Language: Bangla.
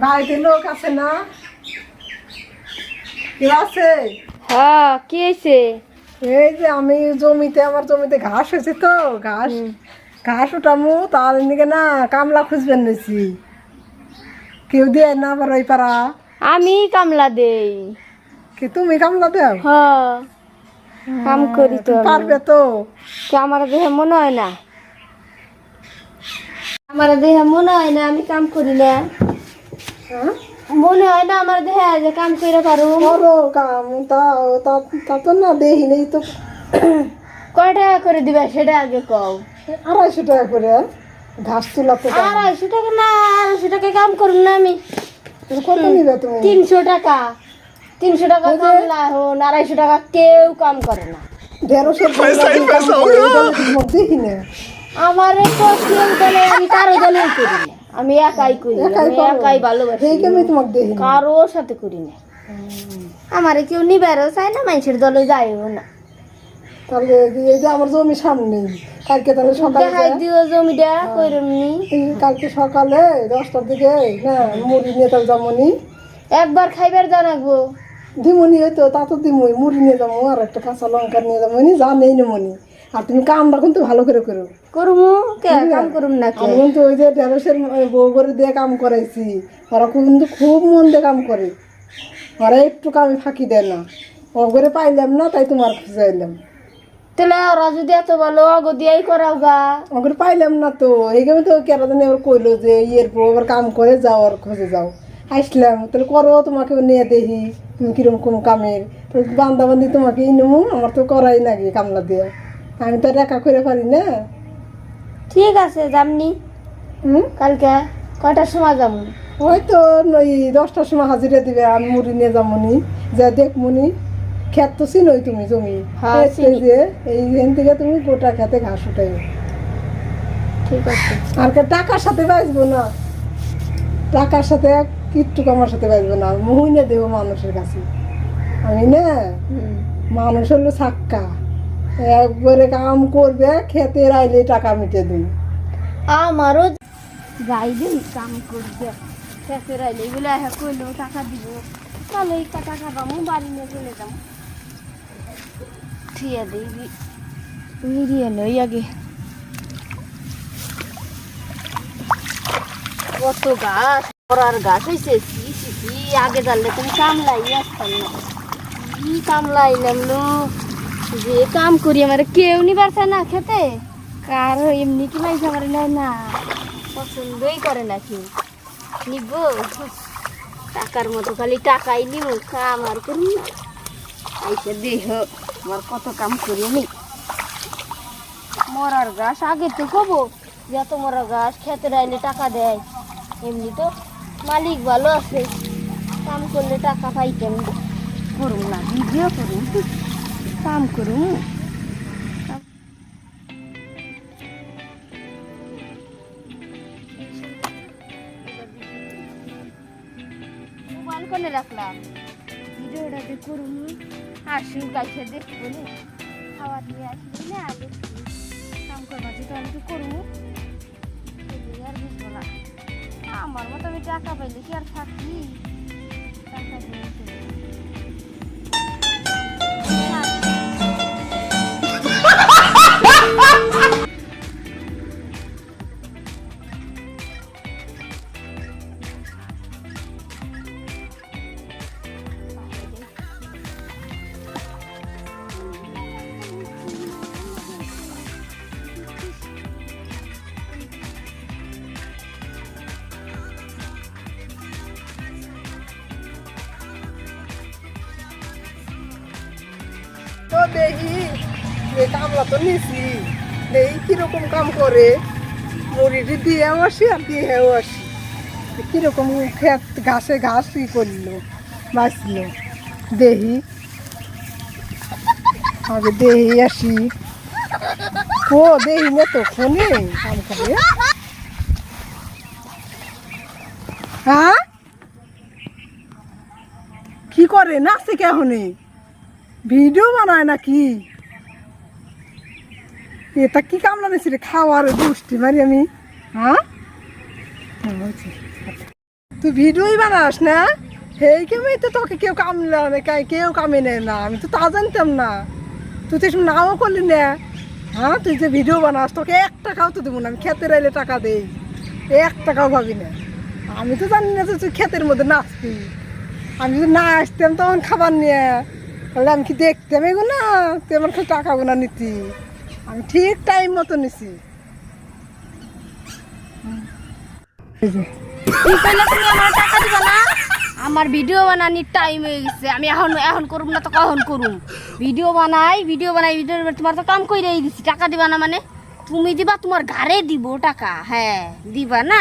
বাড়িতে লোক আছে না? কেউ আছে? হ্যাঁ, কি হয়েছে? এই যে আমি আমার জমিতে ঘাস হয়েছে তো, ঘাস উঠামু, তার নিকে না কামলা খুঁজবেন নিছি। কেউ দিয়ে না আবার ওই পাড়া। আমি কামলা দেই। কি তুমি কামলা দেও? হ্যাঁ, কাম করি তো। তুমি পারবে তো? কি আমার দেহে মনে হয় না? আমার দেহে মনে হয় না আমি কাম করি না। হ্যাঁ? মনে হয় না আমার দেহে যে কাম করে পারো। করো কাম, তা তো না দেহি নেই তো। কয় টাকা করে দিবে সেটা আগে কও। 250 টাকা করে ঘাস তোলা তো। 250 টাকা না, 250 টাকা কাম করুন না আমি। কত নিবে তুমি? 300 টাকা। 300 টাকা কামলা এখন 250 টাকা কেউ কাম করে না। 150 দেখি না। আমার কেউ দলে আমি কারো দলেও করি না। আমি একাই করি, আমি একাই ভালোবাসি। আমি তোমাকে দেখি না। কারোর সাথে করি না। আমারে কেউ নিবারও চায় না, মানুষের দলে যায়ও না। তাহলে এই যে আমার জমি সামনে, কালকে তাহলে সকালে দেখাই দিও জমিটা কইরমনি। কালকে সকালে 10টার দিকে না মুড়ি নিয়ে তাহলে যামনি। একবার খাইবার জানাবো। দিমনি হয়তো তা তো দিমই, মুড়ি নিয়ে যাবো আর একটা কাঁচা লঙ্কা নিয়ে যাবনি, যা নেই নেমনি। আর তুমি কামটা কিন্তু ভালো করে করো। করমু কে কাম করুম না কে? আমি কিন্তু ওই যে ঢেঁড়সের বউ করে দিয়ে কাম করাইছি, ওরা কিন্তু খুব মন দিয়ে কাম করে, ওরা একটু কামে ফাঁকি দেয় না। ও করে পাইলাম না, তাই তোমার খুঁজে এলাম। তাহলে ওরা যদি এত ভালো অগো দিয়াই করাও গা। ওগুলো পাইলাম না তো, এইখানে তো কেরাদানি আবার কইলো যে ইয়ের বউ আবার কাম করে যাও, আর খোঁজে যাও। আসলাম তাহলে করো, তোমাকে নিয়ে দেখি তুমি কিরকম কামের। বান্ধা বান্ধি তোমাকে নেবো, আমার তো করাই নাকি কামলা দিয়ে, আমি তো আর একা করে পারি না। ঠিক আছে যামনি। কালকে কয়টার সময় যাবো? ওই তো ওই 10টার সময় হাজিরা দিবে, আমি মুড়ি নিয়ে যাবনি, যা দেখমনি। ক্ষেত তো চিনোই তুমি জমি, হ্যাঁ, চিনি। যে এইখান থেকে তুমি গোটা খেতে ঘাস উঠাই। ঠিক আছে। আর টাকার সাথে বাঁচবো না, টাকার সাথে কিচ্ছু আমার সাথে বাঁচবো না, মুহুই না দেবো মানুষের কাছে। আমি না মানুষ হলো ছাক্কা, একবারে কাম করবে, খেতে আইলে টাকা মিটে দিই। আমারও যাই দিন কাম করবে, শেষে রাইলে এগুলো হ্যাঁ করলেও টাকা দিব। তাহলে এই টাকা পাবো, বাড়ি নিয়ে চলে যাবো। ঠিক আছে, মিরিয়ে নই আগে। কত গাছ, পরার গাছ হয়েছে। কি আগে জানলে তুমি কামলাই আসতাম না। কি কামলাইলাম লো, যে কাম করি আমার কেউ নিবার চায় না খেতে। কার এমনি কি মাইছে আমার নেয় না, পছন্দই করে না কেউ। নিব টাকার মতো খালি টাকাই নিব, কাম আর করুন না। আইসা দেহ আমার কত কাম করি আমি। মরার গাছ আগে তো কবো যে এত মরা গাছ খেতে রাইলে টাকা দেয়। এমনি তো মালিক ভালো আছে, কাম করলে টাকা পাইতাম। করুন না, ভিডিও করুন, কাম করুন। মোবাইল কোনে রাখলাম, ভিডিওটা করুন। আসু গাছে দেখবো না, খাওয়া দিয়ে আসবি না, দেখবি কাম করবা যেটা আমি তো করবো। আর বুঝবো না, আমার মতো আমি টাকা পাইলে কি আর থাকি? টাকা দিয়ে তো দেখি যে কামলা তো নিছি, দেখি কিরকম কাম করে। মুড়িটি দিয়েও আসি আর দিয়েও আসি, কিরকম ক্ষেত ঘাসে ঘাস ই করলো, বাঁচলো। দেখি আগে দেখি আসি। ও দেখি না তো ফোনে কাম করে। হ্যাঁ কি করে, নাচে কেহনে, ভিডিও বানায় নাকি? এটা কি কামলা নিছি রে খাওয়ার দুষ্টি মারি আমি হ্যাঁ তুই ভিডিওই বানাস না সেই কেমন তো তোকে কেউ কামলা না কেউ কামে নেয় না আমি তো তা জানতাম না তুই তো এসব নাও করলি না হ্যাঁ তুই যে ভিডিও বানাস তোকে 1 টাকাও তো দেবো না আমি খেতে রাইলে টাকা দেই 1 টাকাও ভাবি না আমি তো জানি না যে তুই ক্ষেতের মধ্যে নাচবি আমি যদি না আসতাম তখন খাবার নিয়ে তাহলে আমি কি দেখতাম এগুলো না তুই আমার খালি টাকাগুলো নিতি আমি ঠিক টাইম মতো নিছি এই যে কি কইলে তুমি আমার টাকা দিবা না আমার ভিডিও বানানির টাইম হয়ে গেছে আমি এখন এখন করব না তো কখন করুম ভিডিও বানাই তোমার তো কাম কইরাই দিছি টাকা দিবা না মানে তুমি দিবা তোমার ঘরে দিব টাকা হ্যাঁ দিবা না